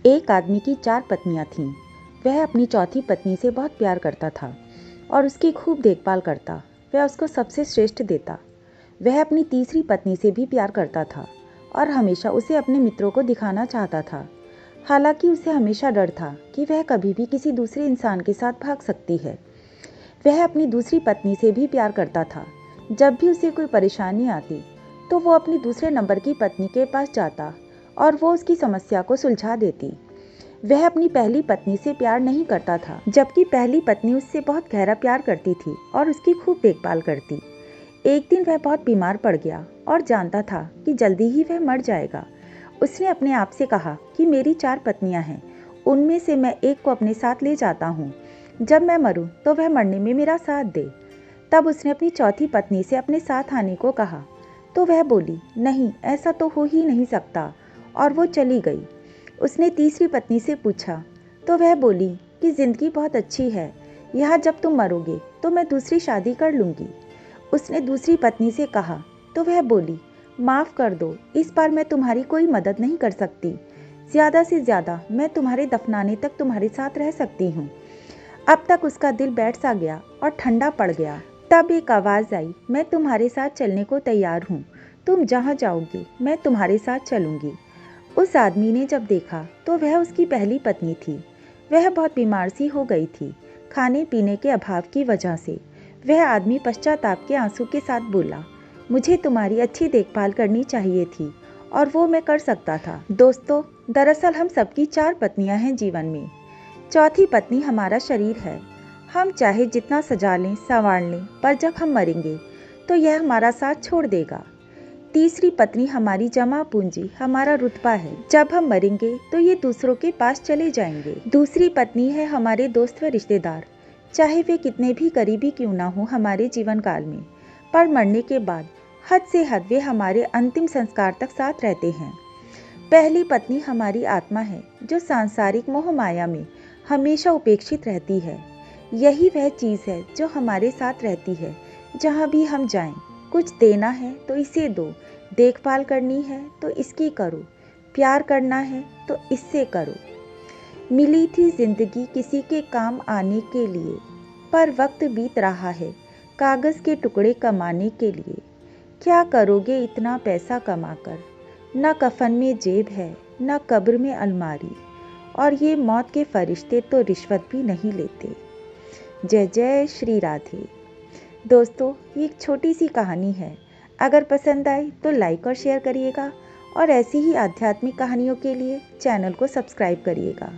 एक आदमी की 4 पत्नियां थीं। वह अपनी चौथी पत्नी से बहुत प्यार करता था और उसकी खूब देखभाल करता। वह उसको सबसे श्रेष्ठ देता। वह अपनी तीसरी पत्नी से भी प्यार करता था और हमेशा उसे अपने मित्रों को दिखाना चाहता था। हालांकि उसे हमेशा डर था कि वह कभी भी किसी दूसरे इंसान के साथ भाग सकती है। वह अपनी दूसरी पत्नी से भी प्यार करता था। जब भी उसे कोई परेशानी आती तो वो अपनी दूसरे नंबर की पत्नी के पास जाता और वो उसकी समस्या को सुलझा देती। वह अपनी पहली पत्नी से प्यार नहीं करता था, जबकि पहली पत्नी उससे बहुत गहरा प्यार करती थी और उसकी खूब देखभाल करती। एक दिन वह बहुत बीमार पड़ गया और जानता था कि जल्दी ही वह मर जाएगा। उसने अपने आप से कहा कि मेरी 4 पत्नियां हैं, उनमें से मैं एक को अपने साथ ले जाता हूँ। जब मैं मरूं तो वह मरने में मेरा साथ दे। तब उसने अपनी चौथी पत्नी से अपने साथ आने को कहा तो वह बोली, नहीं, ऐसा तो हो ही नहीं सकता, और वो चली गई। उसने तीसरी पत्नी से पूछा तो वह बोली कि जिंदगी बहुत अच्छी है, यहाँ जब तुम मरोगे तो मैं दूसरी शादी कर लूँगी। उसने दूसरी पत्नी से कहा तो वह बोली, माफ़ कर दो, इस बार मैं तुम्हारी कोई मदद नहीं कर सकती। ज़्यादा से ज़्यादा मैं तुम्हारे दफनाने तक तुम्हारे साथ रह सकती हूँ। अब तक उसका दिल बैठ सा गया और ठंडा पड़ गया। तब एक आवाज़ आई, मैं तुम्हारे साथ चलने को तैयार हूँ, तुम जहाँ जाओगी मैं तुम्हारे साथ चलूँगी। उस आदमी ने जब देखा तो वह उसकी पहली पत्नी थी। वह बहुत बीमार सी हो गई थी, खाने पीने के अभाव की वजह से। वह आदमी पश्चाताप के आंसू के साथ बोला, मुझे तुम्हारी अच्छी देखभाल करनी चाहिए थी और वो मैं कर सकता था। दोस्तों, दरअसल हम सबकी 4 पत्नियां हैं जीवन में। चौथी पत्नी हमारा शरीर है। हम चाहे जितना सजा लें, संवार लें, पर जब हम मरेंगे तो यह हमारा साथ छोड़ देगा। तीसरी पत्नी हमारी जमा पूंजी, हमारा रुतबा है। जब हम मरेंगे तो ये दूसरों के पास चले जाएंगे। दूसरी पत्नी है हमारे दोस्त व रिश्तेदार, चाहे वे कितने भी करीबी क्यों ना हो हमारे जीवन काल में, पर मरने के बाद हद से हद वे हमारे अंतिम संस्कार तक साथ रहते हैं। पहली पत्नी हमारी आत्मा है, जो सांसारिक मोह माया में हमेशा उपेक्षित रहती है। यही वह चीज़ है जो हमारे साथ रहती है जहाँ भी हम जाएं। कुछ देना है तो इसे दो, देखभाल करनी है तो इसकी करो, प्यार करना है तो इससे करो। मिली थी जिंदगी किसी के काम आने के लिए, पर वक्त बीत रहा है कागज़ के टुकड़े कमाने के लिए। क्या करोगे इतना पैसा कमाकर, न कफन में जेब है न कब्र में अलमारी, और ये मौत के फरिश्ते तो रिश्वत भी नहीं लेते। जय जय श्री राधे। दोस्तों, ये एक छोटी सी कहानी है। अगर पसंद आए तो लाइक और शेयर करिएगा और ऐसी ही आध्यात्मिक कहानियों के लिए चैनल को सब्सक्राइब करिएगा।